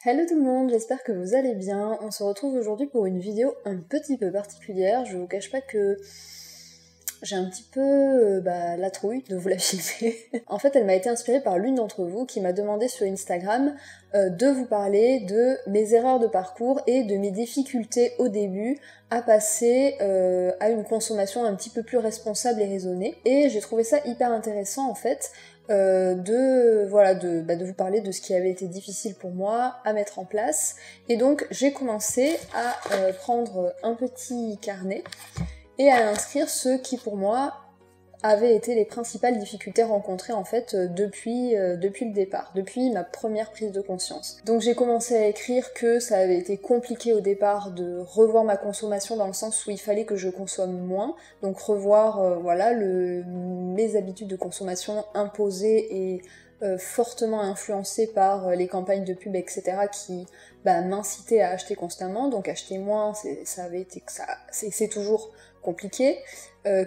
Hello tout le monde, j'espère que vous allez bien. On se retrouve aujourd'hui pour une vidéo un petit peu particulière. Je vous cache pas que j'ai un petit peu la trouille de vous la filmer. En fait, elle m'a été inspirée par l'une d'entre vous qui m'a demandé sur Instagram de vous parler de mes erreurs de parcours et de mes difficultés au début à passer à une consommation un petit peu plus responsable et raisonnée. Et j'ai trouvé ça hyper intéressant en fait de vous parler de ce qui avait été difficile pour moi à mettre en place. Et donc j'ai commencé à prendre un petit carnet et à inscrire ceux qui pour moi avaient été les principales difficultés rencontrées en fait depuis le départ, depuis ma première prise de conscience. Donc j'ai commencé à écrire que ça avait été compliqué au départ de revoir ma consommation dans le sens où il fallait que je consomme moins, donc revoir mes habitudes de consommation imposées et fortement influencées par les campagnes de pub, etc. qui m'incitaient à acheter constamment, donc acheter moins, c'est toujours compliqué,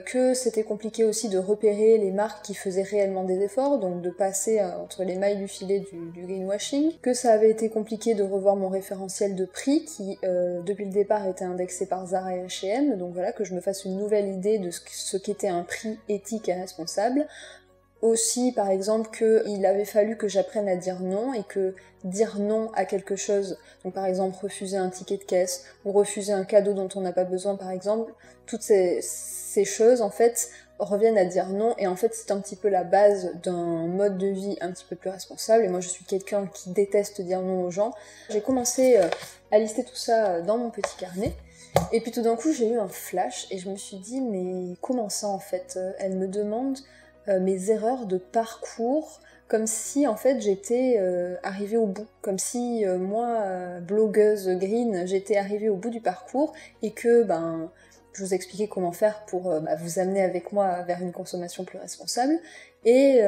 que c'était compliqué aussi de repérer les marques qui faisaient réellement des efforts, donc de passer entre les mailles du filet du greenwashing, que ça avait été compliqué de revoir mon référentiel de prix qui depuis le départ était indexé par Zara et H&M, donc voilà, que je me fasse une nouvelle idée de ce qu'était un prix éthique et responsable. Aussi, par exemple, qu'il avait fallu que j'apprenne à dire non, et que dire non à quelque chose, donc par exemple refuser un ticket de caisse, ou refuser un cadeau dont on n'a pas besoin par exemple, toutes ces choses en fait reviennent à dire non, et en fait c'est un petit peu la base d'un mode de vie un petit peu plus responsable, et moi je suis quelqu'un qui déteste dire non aux gens. J'ai commencé à lister tout ça dans mon petit carnet, et puis tout d'un coup j'ai eu un flash, et je me suis dit mais comment ça en fait, elle me demande mes erreurs de parcours, comme si en fait j'étais arrivée au bout, comme si moi, blogueuse green, j'étais arrivée au bout du parcours et que je vous expliquais comment faire pour vous amener avec moi vers une consommation plus responsable, et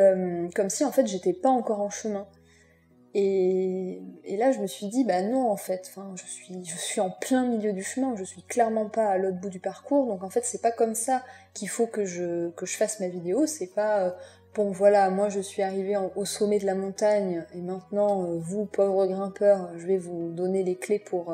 comme si en fait j'étais pas encore en chemin. Et là je me suis dit non en fait, je suis en plein milieu du chemin, je suis clairement pas à l'autre bout du parcours, donc en fait c'est pas comme ça qu'il faut que je fasse ma vidéo, c'est pas bon voilà, moi je suis arrivée au sommet de la montagne et maintenant vous pauvres grimpeurs, je vais vous donner les clés pour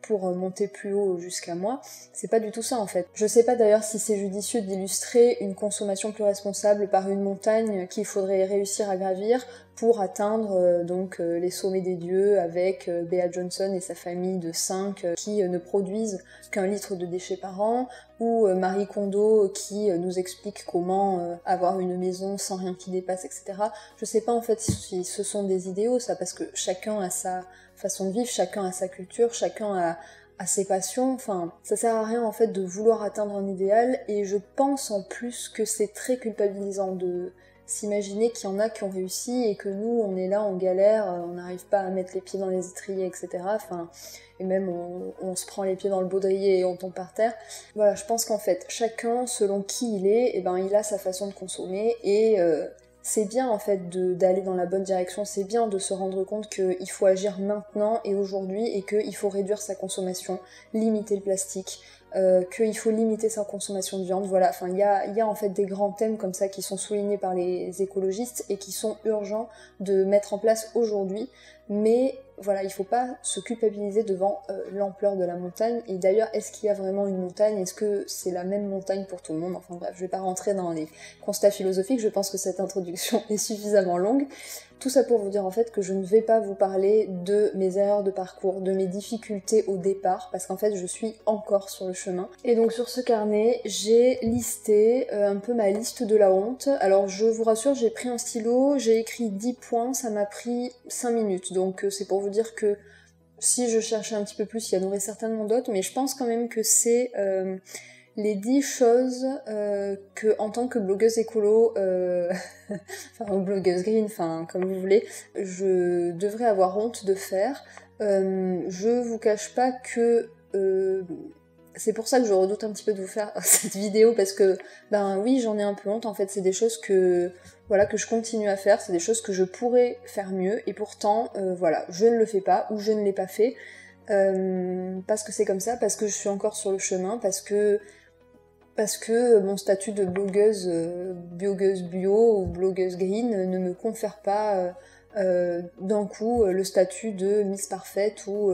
monter plus haut jusqu'à moi. C'est pas du tout ça en fait. Je sais pas d'ailleurs si c'est judicieux d'illustrer une consommation plus responsable par une montagne qu'il faudrait réussir à gravir pour atteindre les sommets des dieux avec Bea Johnson et sa famille de 5 qui ne produisent qu'1 litre de déchets par an, ou Marie Kondo qui nous explique comment avoir une maison sans rien qui dépasse, etc. Je sais pas en fait si ce sont des idéaux ça, parce que chacun a sa façon de vivre, chacun a sa culture, chacun a ses passions, enfin ça sert à rien en fait de vouloir atteindre un idéal, et je pense en plus que c'est très culpabilisant de s'imaginer qu'il y en a qui ont réussi et que nous on est là en galère, on n'arrive pas à mettre les pieds dans les étriers, etc. Et même on se prend les pieds dans le baudrier et on tombe par terre. Voilà, je pense qu'en fait chacun selon qui il est, il a sa façon de consommer, et c'est bien en fait d'aller dans la bonne direction, c'est bien de se rendre compte qu'il faut agir maintenant et aujourd'hui, et qu'il faut réduire sa consommation, limiter le plastique, qu'il faut limiter sa consommation de viande, voilà, il y a en fait des grands thèmes comme ça qui sont soulignés par les écologistes et qui sont urgents de mettre en place aujourd'hui, mais voilà, il faut pas se culpabiliser devant l'ampleur de la montagne. Et d'ailleurs, est-ce qu'il y a vraiment une montagne? Est-ce que c'est la même montagne pour tout le monde? Enfin bref, je vais pas rentrer dans les constats philosophiques, je pense que cette introduction est suffisamment longue. Tout ça pour vous dire en fait que je ne vais pas vous parler de mes erreurs de parcours, de mes difficultés au départ, parce qu'en fait je suis encore sur le chemin. Et donc sur ce carnet, j'ai listé un peu ma liste de la honte. Alors je vous rassure, j'ai pris un stylo, j'ai écrit 10 points, ça m'a pris 5 minutes, donc c'est pour vous dire que si je cherchais un petit peu plus, il y en aurait certainement d'autres, mais je pense quand même que c'est les 10 choses que, en tant que blogueuse écolo, ou blogueuse green, comme vous voulez, je devrais avoir honte de faire. Je vous cache pas que c'est pour ça que je redoute un petit peu de vous faire cette vidéo, parce que, oui, j'en ai un peu honte, en fait, c'est des choses que je continue à faire, c'est des choses que je pourrais faire mieux, et pourtant, je ne le fais pas, ou je ne l'ai pas fait, parce que c'est comme ça, parce que je suis encore sur le chemin, parce que mon statut de blogueuse bio ou blogueuse green ne me confère pas d'un coup le statut de Miss Parfaite ou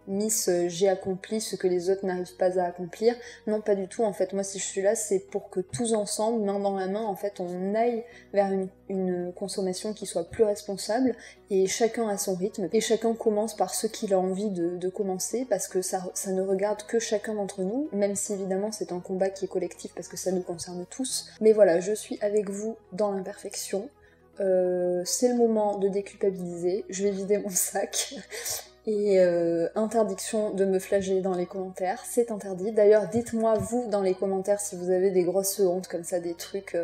Miss j'ai accompli ce que les autres n'arrivent pas à accomplir. Non, pas du tout, en fait, moi si je suis là, c'est pour que tous ensemble, main dans la main, en fait, on aille vers une consommation qui soit plus responsable, et chacun à son rythme, et chacun commence par ce qu'il a envie de commencer, parce que ça ne regarde que chacun d'entre nous, même si évidemment c'est un combat qui est collectif, parce que ça nous concerne tous. Mais voilà, je suis avec vous dans l'imperfection. C'est le moment de déculpabiliser, je vais vider mon sac, et interdiction de me flageller dans les commentaires, c'est interdit. D'ailleurs, dites-moi vous dans les commentaires si vous avez des grosses hontes comme ça, des trucs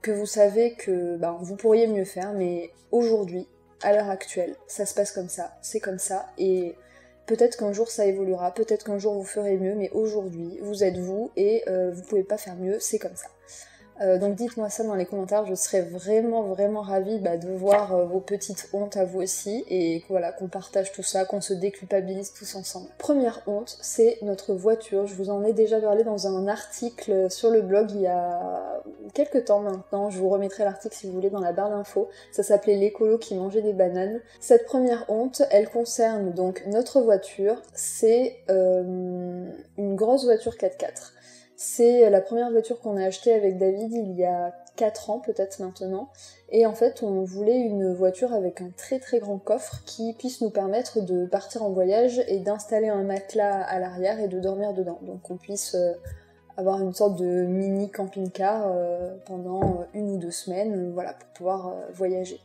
que vous savez que vous pourriez mieux faire, mais aujourd'hui, à l'heure actuelle, ça se passe comme ça, c'est comme ça, et peut-être qu'un jour ça évoluera, peut-être qu'un jour vous ferez mieux, mais aujourd'hui, vous êtes vous, et vous pouvez pas faire mieux, c'est comme ça. Donc dites-moi ça dans les commentaires, je serais vraiment ravie de voir vos petites hontes à vous aussi, et voilà, qu'on partage tout ça, qu'on se déculpabilise tous ensemble. Première honte, c'est notre voiture. Je vous en ai déjà parlé dans un article sur le blog il y a quelques temps maintenant, je vous remettrai l'article si vous voulez dans la barre d'infos, ça s'appelait l'écolo qui mangeait des bananes. Cette première honte, elle concerne donc notre voiture, c'est une grosse voiture 4x4. C'est la première voiture qu'on a achetée avec David il y a 4 ans peut-être maintenant, et en fait on voulait une voiture avec un très grand coffre qui puisse nous permettre de partir en voyage et d'installer un matelas à l'arrière et de dormir dedans, donc qu'on puisse avoir une sorte de mini camping-car pendant 1 ou 2 semaines, voilà, pour pouvoir voyager.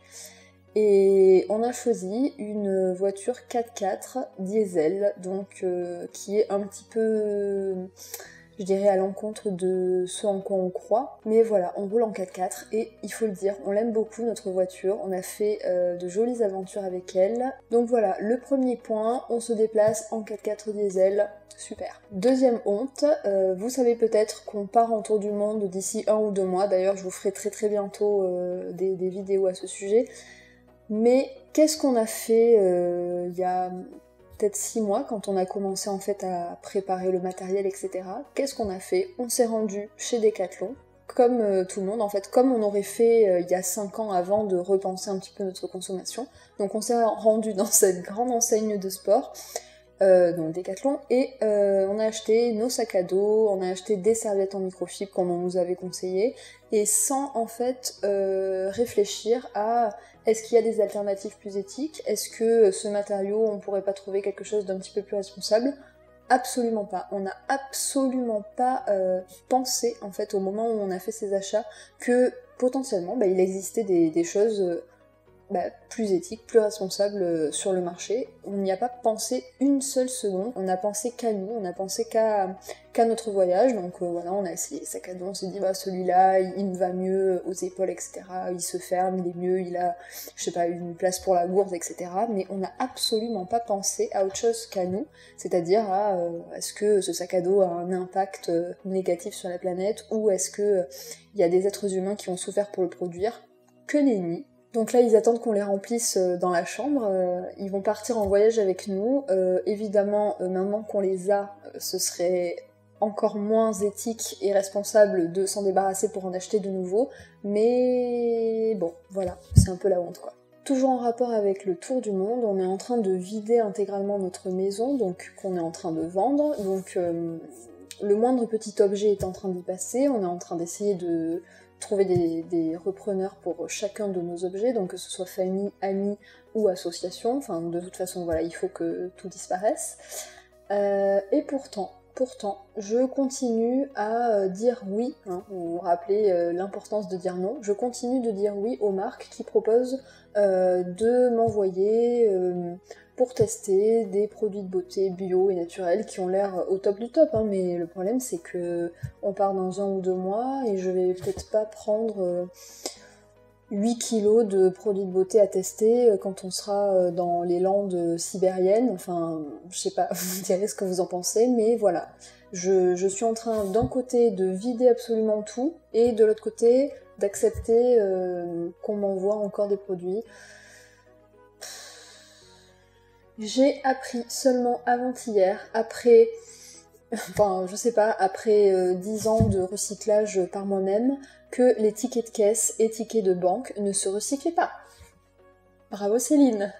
Et on a choisi une voiture 4x4 diesel, donc qui est un petit peu, je dirais, à l'encontre de ce en quoi on croit. Mais voilà, on roule en 4x4 et il faut le dire, on l'aime beaucoup notre voiture, on a fait de jolies aventures avec elle. Donc voilà, le premier point, on se déplace en 4x4 diesel, super. Deuxième honte, vous savez peut-être qu'on part en tour du monde d'ici 1 ou 2 mois, d'ailleurs je vous ferai très bientôt des vidéos à ce sujet. Mais qu'est-ce qu'on a fait il y a peut-être 6 mois, quand on a commencé en fait à préparer le matériel, etc. Qu'est-ce qu'on a fait? On s'est rendu chez Decathlon, comme tout le monde en fait, comme on aurait fait il y a 5 ans avant de repenser un petit peu notre consommation. Donc on s'est rendu dans cette grande enseigne de sport, donc Decathlon, et on a acheté nos sacs à dos, on a acheté des serviettes en microfibre comme on nous avait conseillé, et sans en fait réfléchir à est-ce qu'il y a des alternatives plus éthiques, est-ce que ce matériau on pourrait pas trouver quelque chose d'un petit peu plus responsable. Absolument pas, on n'a absolument pas pensé en fait au moment où on a fait ces achats que potentiellement il existait des choses plus éthique, plus responsable sur le marché. On n'y a pas pensé une seule seconde, on a pensé qu'à nous, on a pensé qu'à notre voyage, donc voilà, on a essayé les sacs à dos, on s'est dit celui-là il me va mieux aux épaules, etc. Il se ferme, il est mieux, il a, je sais pas, une place pour la gourde, etc. Mais on n'a absolument pas pensé à autre chose qu'à nous, c'est-à-dire à est-ce que ce sac à dos a un impact négatif sur la planète, ou est-ce que il y a des êtres humains qui ont souffert pour le produire? Que nenni. Donc là, ils attendent qu'on les remplisse dans la chambre, ils vont partir en voyage avec nous. Évidemment, maintenant qu'on les a, ce serait encore moins éthique et responsable de s'en débarrasser pour en acheter de nouveaux, mais bon, voilà, c'est un peu la honte quoi. Toujours en rapport avec le tour du monde, on est en train de vider intégralement notre maison, donc qu'on est en train de vendre, donc le moindre petit objet est en train d'y passer, on est en train d'essayer de trouver des repreneurs pour chacun de nos objets, donc que ce soit famille, amis ou association, enfin de toute façon voilà, il faut que tout disparaisse. Et pourtant, je continue à dire oui, hein, vous vous rappelez l'importance de dire non, je continue de dire oui aux marques qui proposent de m'envoyer pour tester des produits de beauté bio et naturels qui ont l'air au top du top, hein, mais le problème c'est que on part dans 1 ou 2 mois et je vais peut-être pas prendre 8 kilos de produits de beauté à tester quand on sera dans les landes sibériennes, enfin je sais pas, vous me direz ce que vous en pensez, mais voilà. Je suis en train d'un côté de vider absolument tout, et de l'autre côté d'accepter qu'on m'envoie encore des produits. J'ai appris seulement avant-hier, après 10 ans de recyclage par moi-même, que les tickets de caisse et tickets de banque ne se recyclaient pas. Bravo Céline.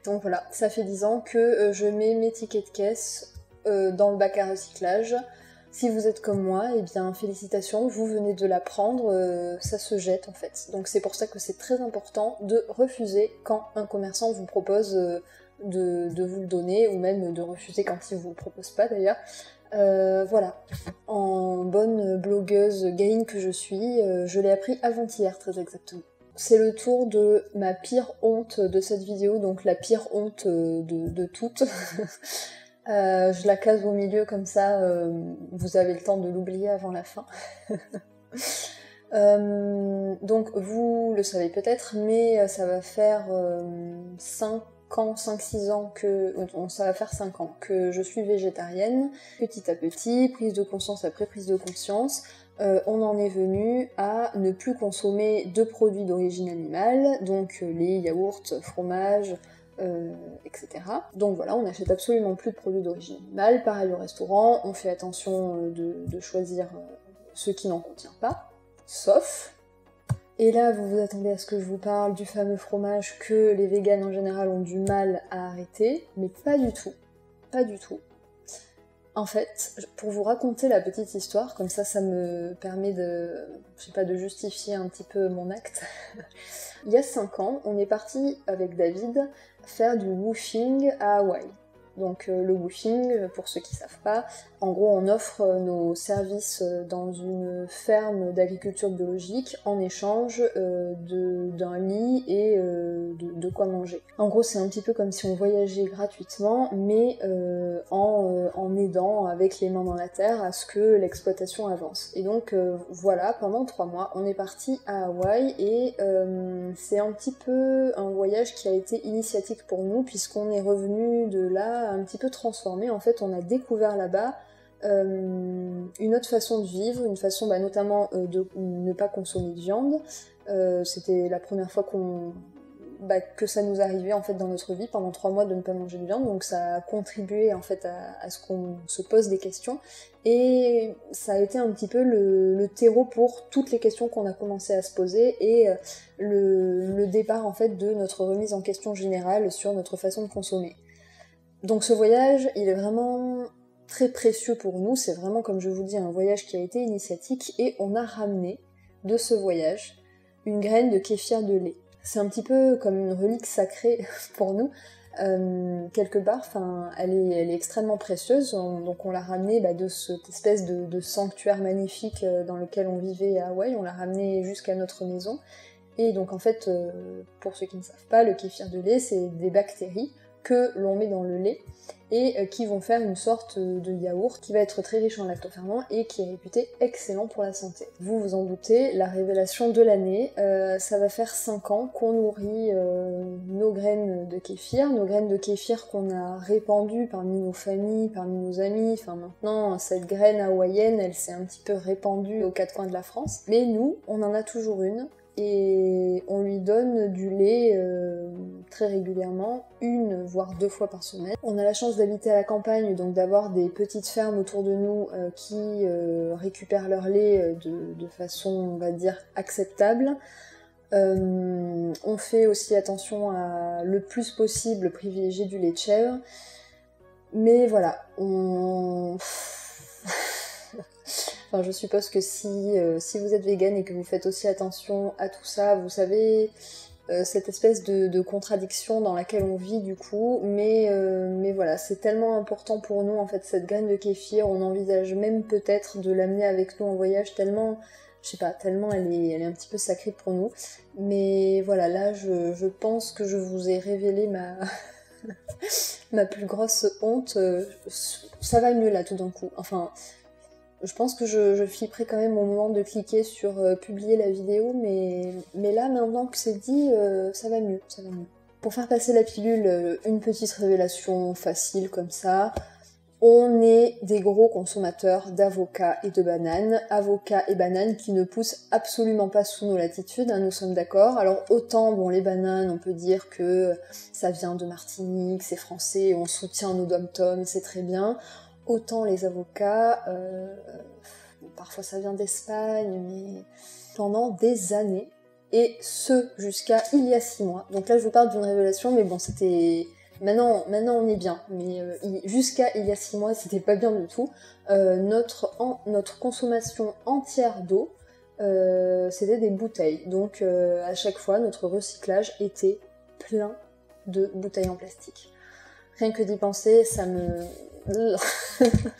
Donc voilà, ça fait 10 ans que je mets mes tickets de caisse dans le bac à recyclage. Si vous êtes comme moi, eh bien félicitations, vous venez de l'apprendre, ça se jette en fait. Donc c'est pour ça que c'est très important de refuser quand un commerçant vous propose de vous le donner, ou même de refuser quand il vous le propose pas d'ailleurs. Voilà, en bonne blogueuse gain que je suis, je l'ai appris avant-hier très exactement. C'est le tour de ma pire honte de cette vidéo, donc la pire honte de toutes. Je la case au milieu comme ça, vous avez le temps de l'oublier avant la fin. Donc vous le savez peut-être, mais ça va faire 5-6 ans que... ça va faire 5 ans que je suis végétarienne. Petit à petit, prise de conscience après prise de conscience, on en est venu à ne plus consommer de produits d'origine animale, donc lait, yaourt, fromage, etc. Donc voilà, on n'achète absolument plus de produits d'origine animale. Pareil au restaurant, on fait attention de choisir ce qui n'en contient pas, sauf... Et là, vous vous attendez à ce que je vous parle du fameux fromage que les véganes en général ont du mal à arrêter, mais pas du tout. Pas du tout. En fait, pour vous raconter la petite histoire, comme ça me permet de, je sais pas, de justifier un petit peu mon acte. Il y a 5 ans, on est parti avec David faire du woofing à Hawaï. Donc le woofing, pour ceux qui savent pas, en gros on offre nos services dans une ferme d'agriculture biologique en échange d'un lit et de quoi manger. En gros c'est un petit peu comme si on voyageait gratuitement, mais en aidant avec les mains dans la terre à ce que l'exploitation avance. Et donc voilà, pendant 3 mois on est parti à Hawaï et c'est un petit peu un voyage qui a été initiatique pour nous puisqu'on est revenu de là un petit peu transformé. En fait, on a découvert là-bas une autre façon de vivre, une façon notamment de ne pas consommer de viande. C'était la première fois que ça nous arrivait en fait dans notre vie pendant 3 mois de ne pas manger de viande, donc ça a contribué en fait à ce qu'on se pose des questions et ça a été un petit peu le terreau pour toutes les questions qu'on a commencé à se poser et le départ en fait de notre remise en question générale sur notre façon de consommer. Donc ce voyage, il est vraiment très précieux pour nous, c'est vraiment comme je vous dis un voyage qui a été initiatique et on a ramené de ce voyage une graine de kéfir de lait. C'est un petit peu comme une relique sacrée pour nous, quelque part, enfin, elle est extrêmement précieuse, donc on l'a ramenée de cette espèce de sanctuaire magnifique dans lequel on vivait à Hawaï, on l'a ramenée jusqu'à notre maison, et donc en fait, pour ceux qui ne savent pas, le kéfir de lait, c'est des bactéries que l'on met dans le lait et qui vont faire une sorte de yaourt qui va être très riche en lactoferments et qui est réputé excellent pour la santé. Vous vous en doutez, la révélation de l'année, ça va faire 5 ans qu'on nourrit nos graines de kéfir qu'on a répandues parmi nos familles, parmi nos amis, enfin maintenant cette graine hawaïenne elle s'est un petit peu répandue aux 4 coins de la France, mais nous on en a toujours une et on lui donne du lait très régulièrement, 1 voire 2 fois par semaine. On a la chance d'habiter à la campagne, donc d'avoir des petites fermes autour de nous qui récupèrent leur lait de façon, on va dire, acceptable. On fait aussi attention à le plus possible privilégier du lait de chèvre, mais voilà, Enfin, je suppose que si vous êtes vegan et que vous faites aussi attention à tout ça, vous savez cette espèce de contradiction dans laquelle on vit du coup, mais voilà, c'est tellement important pour nous en fait cette graine de kéfir, on envisage même peut-être de l'amener avec nous en voyage tellement, je sais pas, tellement elle est un petit peu sacrée pour nous, mais voilà, là je pense que je vous ai révélé ma plus grosse honte, ça va mieux là tout d'un coup, enfin... Je pense que je flipperai quand même au moment de cliquer sur publier la vidéo, mais là, maintenant que c'est dit, ça va mieux, ça va mieux. Pour faire passer la pilule, une petite révélation facile comme ça. On est des gros consommateurs d'avocats et de bananes. Avocats et bananes qui ne poussent absolument pas sous nos latitudes, hein, nous sommes d'accord. Alors autant, bon, les bananes, on peut dire que ça vient de Martinique, c'est français, on soutient nos dom-toms, c'est très bien. Autant les avocats, parfois ça vient d'Espagne, mais pendant des années, et ce jusqu'à il y a 6 mois. Donc là je vous parle d'une révélation, mais bon c'était... Maintenant on est bien, mais jusqu'à il y a 6 mois c'était pas bien du tout. Notre consommation entière d'eau, c'était des bouteilles. Donc à chaque fois notre recyclage était plein de bouteilles en plastique. Rien que d'y penser, ça me...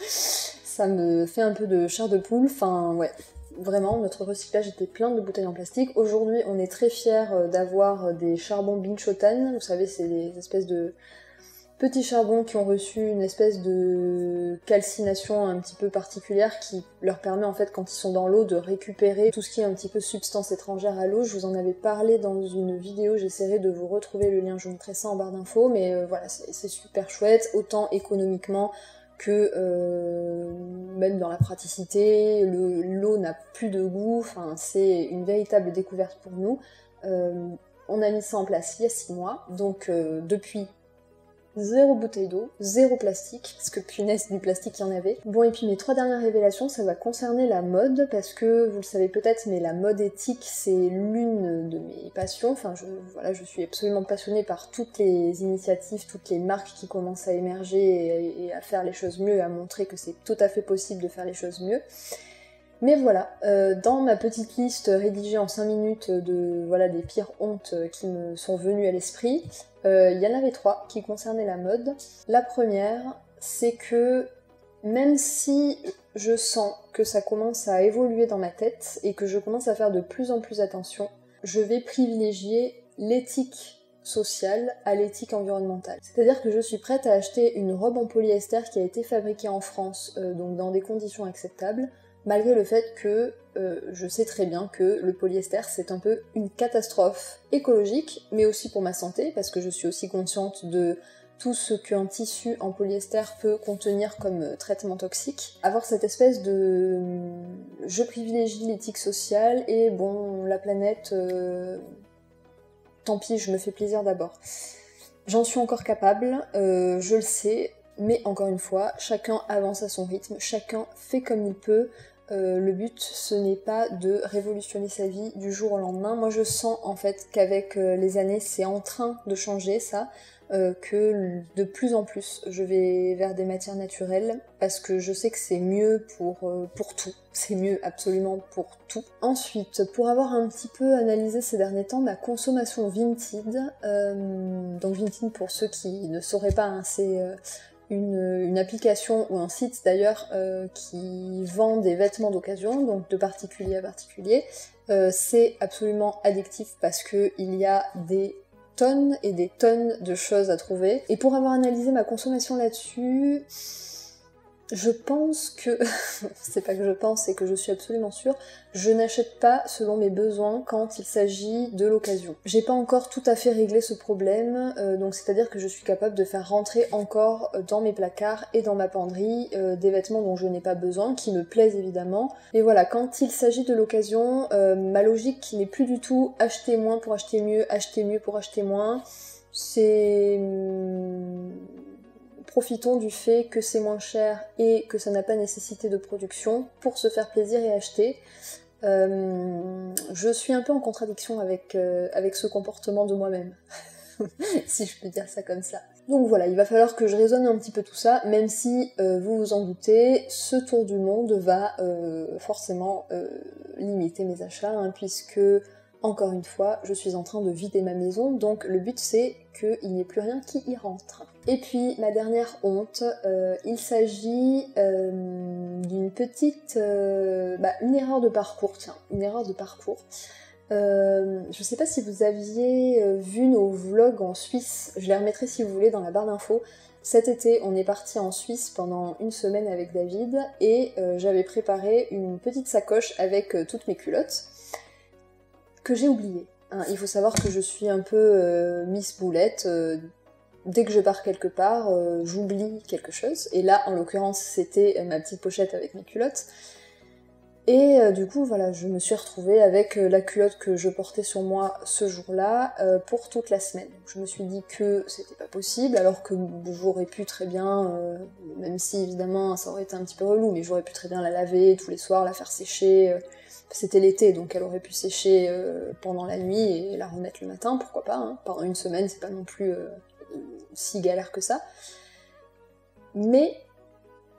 ça me fait un peu de chair de poule, enfin ouais. Vraiment, notre recyclage était plein de bouteilles en plastique. Aujourd'hui, on est très fiers d'avoir des charbons Binchotan. Vous savez, c'est des espèces de petits charbons qui ont reçu une espèce de calcination un petit peu particulière qui leur permet en fait, quand ils sont dans l'eau, de récupérer tout ce qui est un petit peu substance étrangère à l'eau. Je vous en avais parlé dans une vidéo, j'essaierai de vous retrouver le lien, je vous mettrai ça en barre d'infos, mais voilà, c'est super chouette, autant économiquement que même dans la praticité, l'eau n'a plus de goût, enfin c'est une véritable découverte pour nous. On a mis ça en place il y a 6 mois, donc depuis, 0 bouteille d'eau, 0 plastique, parce que punaise du plastique il y en avait. Bon, et puis mes 3 dernières révélations, ça va concerner la mode, parce que vous le savez peut-être, mais la mode éthique c'est l'une de mes passions. Enfin voilà, je suis absolument passionnée par toutes les initiatives, toutes les marques qui commencent à émerger et à faire les choses mieux, et à montrer que c'est tout à fait possible de faire les choses mieux. Mais voilà, dans ma petite liste rédigée en 5 minutes des pires hontes qui me sont venues à l'esprit, il y en avait 3 qui concernaient la mode. La première, c'est que même si je sens que ça commence à évoluer dans ma tête et que je commence à faire de plus en plus attention, je vais privilégier l'éthique sociale à l'éthique environnementale. C'est-à-dire que je suis prête à acheter une robe en polyester qui a été fabriquée en France, donc dans des conditions acceptables, malgré le fait que je sais très bien que le polyester c'est un peu une catastrophe écologique, mais aussi pour ma santé, parce que je suis aussi consciente de tout ce qu'un tissu en polyester peut contenir comme traitement toxique. Avoir cette espèce de... je privilégie l'éthique sociale, et bon, la planète... tant pis, je me fais plaisir d'abord. J'en suis encore capable, je le sais, mais encore une fois, chacun avance à son rythme, chacun fait comme il peut. Le but, ce n'est pas de révolutionner sa vie du jour au lendemain. Moi, je sens en fait qu'avec les années, c'est en train de changer ça, que de plus en plus, je vais vers des matières naturelles, parce que je sais que c'est mieux pour tout. C'est mieux absolument pour tout. Ensuite, pour avoir un petit peu analysé ces derniers temps ma consommation Vinted, donc Vinted, pour ceux qui ne sauraient pas, hein, c'est... une application ou un site d'ailleurs qui vend des vêtements d'occasion, donc de particulier à particulier. C'est absolument addictif parce que il y a des tonnes et des tonnes de choses à trouver. Et pour avoir analysé ma consommation là-dessus, je pense que... c'est pas que je pense, c'est que je suis absolument sûre, je n'achète pas selon mes besoins quand il s'agit de l'occasion. J'ai pas encore tout à fait réglé ce problème, donc c'est-à-dire que je suis capable de faire rentrer encore dans mes placards et dans ma penderie des vêtements dont je n'ai pas besoin, qui me plaisent évidemment. Et voilà, quand il s'agit de l'occasion, ma logique n'est plus du tout acheter moins pour acheter mieux pour acheter moins, c'est... profitons du fait que c'est moins cher et que ça n'a pas nécessité de production pour se faire plaisir et acheter. Je suis un peu en contradiction avec ce comportement de moi-même, si je peux dire ça comme ça. Donc voilà, il va falloir que je raisonne un petit peu tout ça, même si, vous vous en doutez, ce tour du monde va forcément limiter mes achats, hein, puisque... encore une fois, je suis en train de vider ma maison, donc le but c'est qu'il n'y ait plus rien qui y rentre. Et puis, ma dernière honte, il s'agit d'une petite... une erreur de parcours, tiens, une erreur de parcours. Je sais pas si vous aviez vu nos vlogs en Suisse, je les remettrai si vous voulez dans la barre d'infos. Cet été, on est parti en Suisse pendant une semaine avec David, et j'avais préparé une petite sacoche avec toutes mes culottes, que j'ai oublié. Hein, il faut savoir que je suis un peu Miss Boulette, dès que je pars quelque part, j'oublie quelque chose, et là, en l'occurrence, c'était ma petite pochette avec mes culottes, et du coup, voilà, je me suis retrouvée avec la culotte que je portais sur moi ce jour-là, pour toute la semaine. Donc, je me suis dit que c'était pas possible, alors que j'aurais pu très bien, même si évidemment ça aurait été un petit peu relou, mais j'aurais pu très bien la laver tous les soirs, la faire sécher... c'était l'été, donc elle aurait pu sécher pendant la nuit et la remettre le matin, pourquoi pas, hein. Pendant une semaine, c'est pas non plus si galère que ça. Mais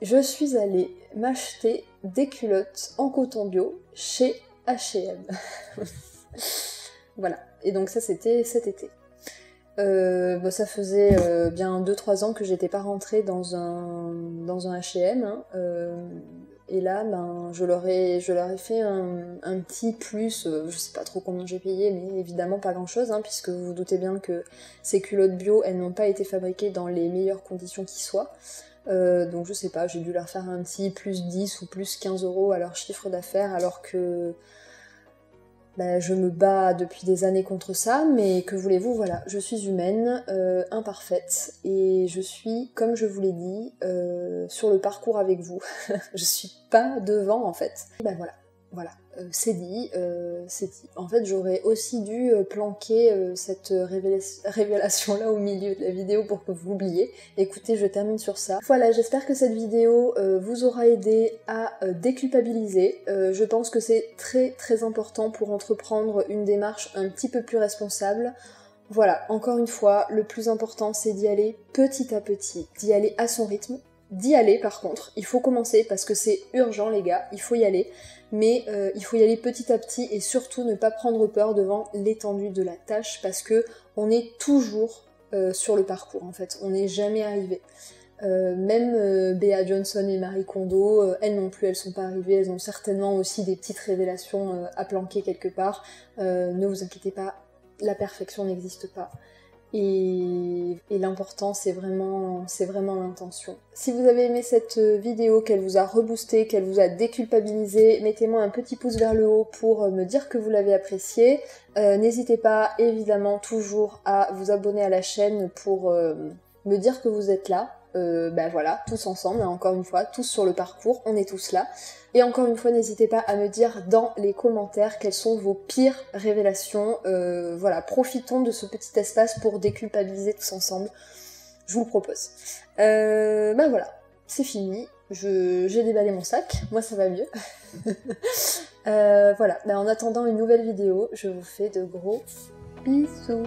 je suis allée m'acheter des culottes en coton bio chez H&M. Voilà, et donc ça c'était cet été. Ça faisait bien 2-3 ans que j'étais pas rentrée dans un H&M, hein, et là je leur ai fait un petit plus, je sais pas trop combien j'ai payé, mais évidemment pas grand chose, hein, puisque vous vous doutez bien que ces culottes bio, elles n'ont pas été fabriquées dans les meilleures conditions qui soient. Donc je sais pas, j'ai dû leur faire un petit plus 10 ou plus 15 € à leur chiffre d'affaires, alors que je me bats depuis des années contre ça, mais que voulez-vous, voilà, je suis humaine, imparfaite, et je suis, comme je vous l'ai dit, sur le parcours avec vous. Je suis pas devant, en fait. Voilà, c'est dit, c'est dit. En fait, j'aurais aussi dû planquer cette révélation-là au milieu de la vidéo pour que vous l'oubliez. Écoutez, je termine sur ça. Voilà, j'espère que cette vidéo vous aura aidé à déculpabiliser. Je pense que c'est très très important pour entreprendre une démarche un petit peu plus responsable. Voilà, encore une fois, le plus important c'est d'y aller petit à petit, d'y aller à son rythme. D'y aller par contre, il faut commencer parce que c'est urgent les gars, il faut y aller, mais il faut y aller petit à petit et surtout ne pas prendre peur devant l'étendue de la tâche parce que on est toujours sur le parcours en fait, on n'est jamais arrivé. Même Bea Johnson et Marie Kondo, elles non plus, elles sont pas arrivées, elles ont certainement aussi des petites révélations à planquer quelque part. Ne vous inquiétez pas, la perfection n'existe pas. Et l'important c'est vraiment l'intention. Si vous avez aimé cette vidéo, qu'elle vous a reboosté, qu'elle vous a déculpabilisé, mettez-moi un petit pouce vers le haut pour me dire que vous l'avez apprécié. N'hésitez pas évidemment toujours à vous abonner à la chaîne pour me dire que vous êtes là. Voilà, tous ensemble, hein, encore une fois, tous sur le parcours, on est tous là. Et encore une fois, n'hésitez pas à me dire dans les commentaires quelles sont vos pires révélations. Voilà, profitons de ce petit espace pour déculpabiliser tous ensemble. Je vous le propose. Voilà, c'est fini. J'ai déballé mon sac, moi ça va mieux. Voilà, en attendant une nouvelle vidéo, je vous fais de gros bisous.